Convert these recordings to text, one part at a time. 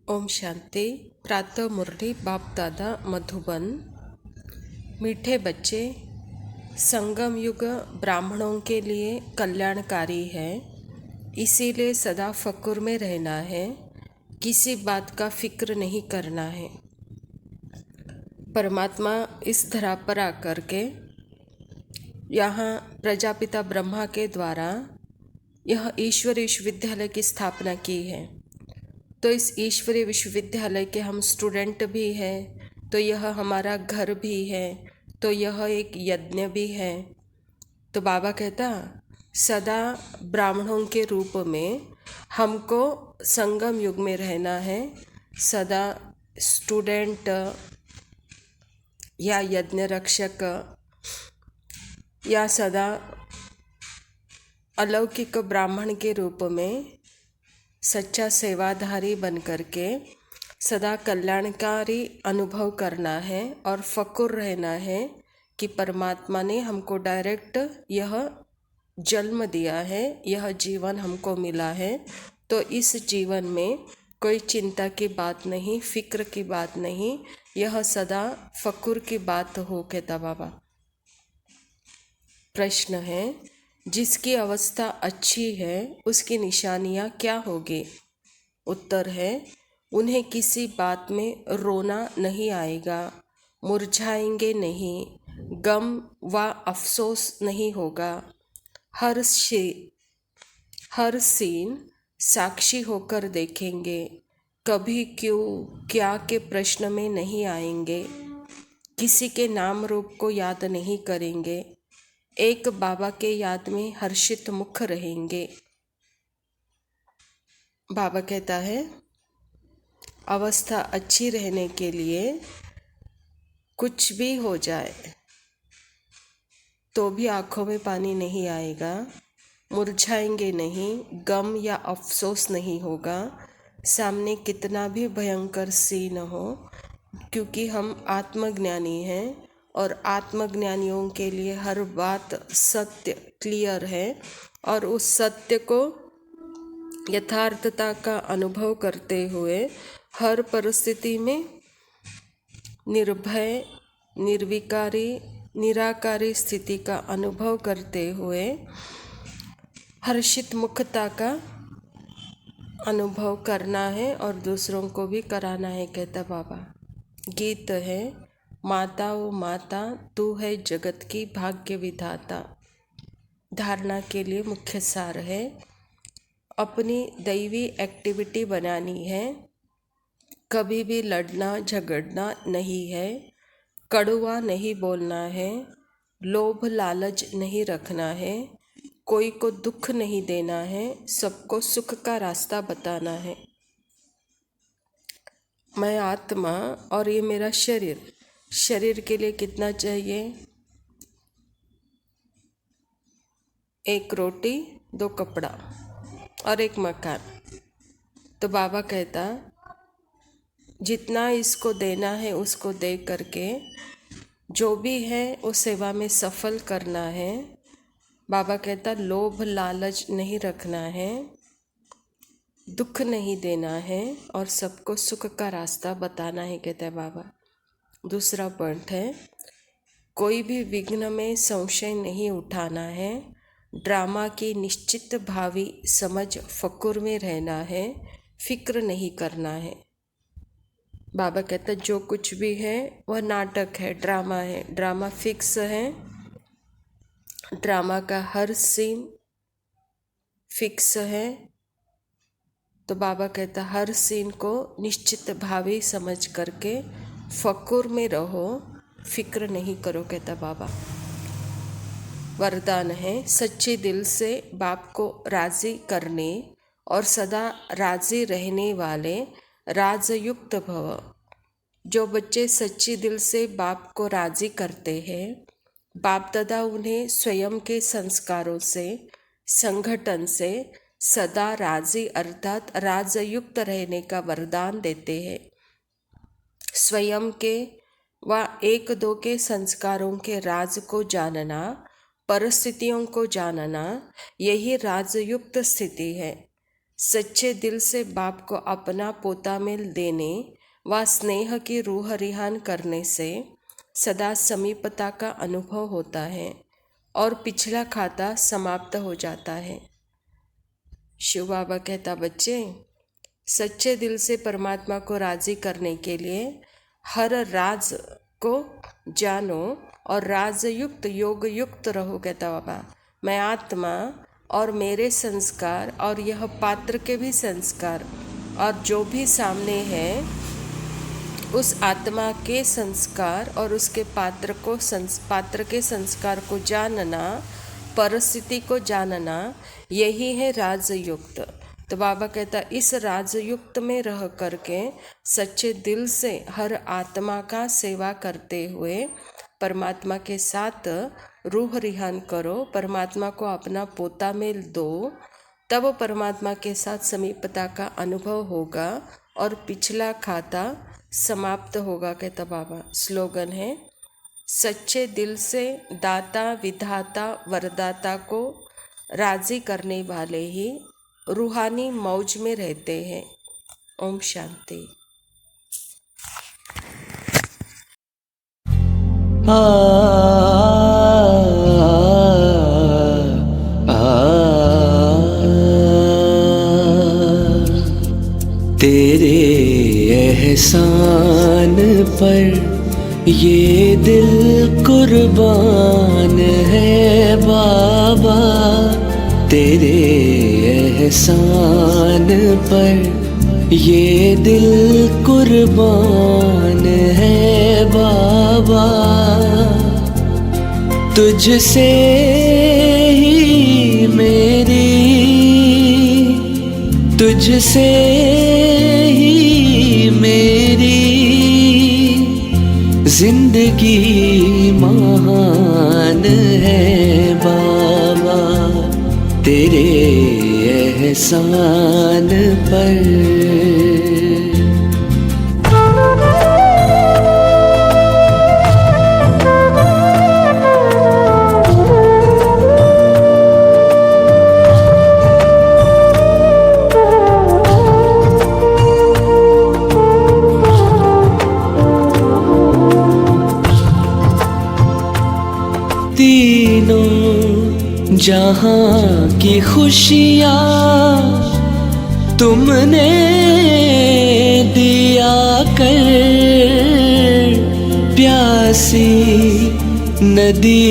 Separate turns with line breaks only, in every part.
ओम शांति। प्रातः मुरली बाप दादा मधुबन। मीठे बच्चे, संगम युग ब्राह्मणों के लिए कल्याणकारी है, इसीलिए सदा फक्र में रहना है, किसी बात का फिक्र नहीं करना है। परमात्मा इस धरा पर आकर के यहाँ प्रजापिता ब्रह्मा के द्वारा यह ईश्वर विश्वविद्यालय की स्थापना की है। तो इस ईश्वरीय विश्वविद्यालय के हम स्टूडेंट भी हैं, तो यह हमारा घर भी है, तो यह एक यज्ञ भी है। तो बाबा कहता सदा ब्राह्मणों के रूप में हमको संगम युग में रहना है, सदा स्टूडेंट या यज्ञ रक्षक या सदा अलौकिक ब्राह्मण के रूप में सच्चा सेवाधारी बन करके सदा कल्याणकारी अनुभव करना है और फक्र रहना है कि परमात्मा ने हमको डायरेक्ट यह जन्म दिया है, यह जीवन हमको मिला है। तो इस जीवन में कोई चिंता की बात नहीं, फिक्र की बात नहीं, यह सदा फक्र की बात हो। कहता बाबा प्रश्न है, जिसकी अवस्था अच्छी है उसकी निशानियाँ क्या होगी? उत्तर है, उन्हें किसी बात में रोना नहीं आएगा, मुरझाएंगे नहीं, गम व अफसोस नहीं होगा। हर सीन साक्षी होकर देखेंगे, कभी क्यों क्या के प्रश्न में नहीं आएंगे, किसी के नाम रूप को याद नहीं करेंगे, एक बाबा के याद में हर्षित मुख रहेंगे। बाबा कहता है अवस्था अच्छी रहने के लिए कुछ भी हो जाए तो भी आँखों में पानी नहीं आएगा, मुरझाएंगे नहीं, गम या अफसोस नहीं होगा, सामने कितना भी भयंकर सीन हो, क्योंकि हम आत्मज्ञानी हैं और आत्मज्ञानियों के लिए हर बात सत्य क्लियर है और उस सत्य को यथार्थता का अनुभव करते हुए हर परिस्थिति में निर्भय निर्विकारी निराकारी स्थिति का अनुभव करते हुए हर्षित मुखता का अनुभव करना है और दूसरों को भी कराना है। कहता बाबा गीत है, माता ओ माता तू है जगत की भाग्य विधाता। धारणा के लिए मुख्य सार है, अपनी दैवी एक्टिविटी बनानी है, कभी भी लड़ना झगड़ना नहीं है, कड़वा नहीं बोलना है, लोभ लालच नहीं रखना है, कोई को दुख नहीं देना है, सबको सुख का रास्ता बताना है। मैं आत्मा और ये मेरा शरीर के लिए कितना चाहिए? एक रोटी, 2 कपड़ा और एक मकान। तो बाबा कहता जितना इसको देना है उसको दे करके जो भी है वो सेवा में सफल करना है। बाबा कहता लोभ लालच नहीं रखना है, दुख नहीं देना है और सबको सुख का रास्ता बताना है। कहता है बाबा दूसरा पॉइंट है, कोई भी विघ्न में संशय नहीं उठाना है, ड्रामा की निश्चित भावी समझ फक्र में रहना है, फिक्र नहीं करना है। बाबा कहता जो कुछ भी है वह नाटक है, ड्रामा है, ड्रामा फिक्स है, ड्रामा का हर सीन फिक्स है। तो बाबा कहता हर सीन को निश्चित भावी समझ करके फक्र में रहो, फिक्र नहीं करो। कहता बाबा वरदान है, सच्चे दिल से बाप को राजी करने और सदा राजी रहने वाले राजयुक्त भव। जो बच्चे सच्चे दिल से बाप को राजी करते हैं, बाप दादा उन्हें स्वयं के संस्कारों से संगठन से सदा राजी अर्थात राजयुक्त रहने का वरदान देते हैं। स्वयं के व एक दो के संस्कारों के राज को जानना, परिस्थितियों को जानना, यही राजयुक्त स्थिति है। सच्चे दिल से बाप को अपना पोता में देने व स्नेह की रूह रिहान करने से सदा समीपता का अनुभव होता है और पिछला खाता समाप्त हो जाता है। शिव बाबा कहता, बच्चे सच्चे दिल से परमात्मा को राजी करने के लिए हर राज को जानो और राजयुक्त योग युक्त रहो। कहता बाबा, मैं आत्मा और मेरे संस्कार और यह पात्र के भी संस्कार और जो भी सामने है उस आत्मा के संस्कार और उसके पात्र के संस्कार को जानना, परिस्थिति को जानना, यही है राजयुक्त। तो बाबा कहता, इस राजयुक्त में रह करके सच्चे दिल से हर आत्मा का सेवा करते हुए परमात्मा के साथ रूह रिहान करो, परमात्मा को अपना पोता में दो, तब परमात्मा के साथ समीपता का अनुभव होगा और पिछला खाता समाप्त होगा। कहता बाबा, स्लोगन है, सच्चे दिल से दाता विधाता वरदाता को राजी करने वाले ही रूहानी मौज में रहते हैं। ओम शांति।
तेरे एहसान पर ये दिल कुर्बान है बाबा, तेरे एहसान पर ये दिल कुर्बान है बाबा। तुझसे ही मेरी जिंदगी महान है बाबा, तेरे एहसान पर। तीनों जहां की खुशियाँ तुमने दिया कर, प्यासी नदी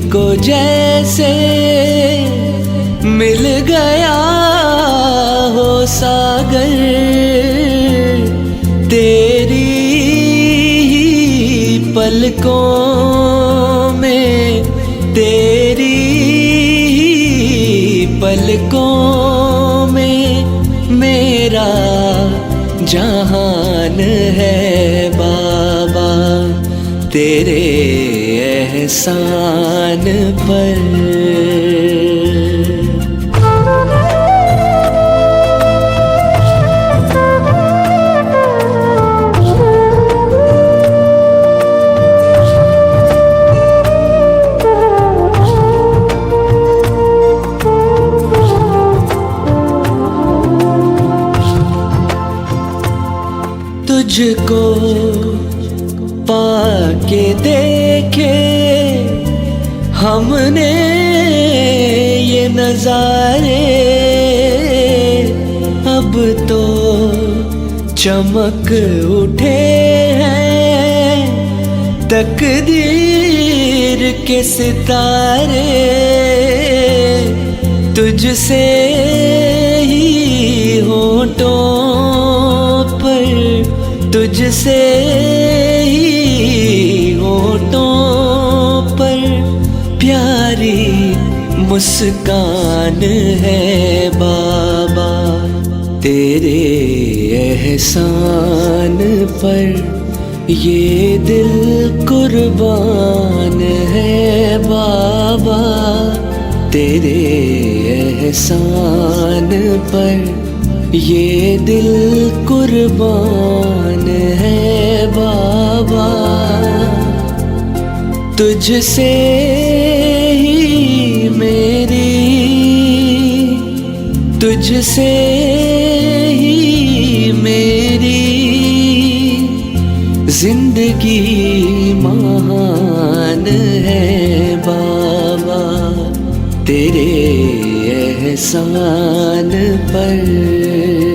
को जैसे मिल गया हो सागर, तेरी ही पलकों में, तेरी ही पलकों में मेरा जहान है बाबा, तेरे एहसान पर। तुझको पाके देखे हमने ये नजारे, अब तो चमक उठे हैं तकदीर के सितारे, तुझसे ही होठों पर, तुझसे ही होठों पर प्यारी मुस्कान है बाबा, तेरे एहसान पर ये दिल कुर्बान है बाबा, तेरे एहसान पर ये दिल कुर्बान है बाबा। तुझसे ही मेरी तुझसे ही मेरी जिंदगी महान है बाबा, तेरे एहसान पर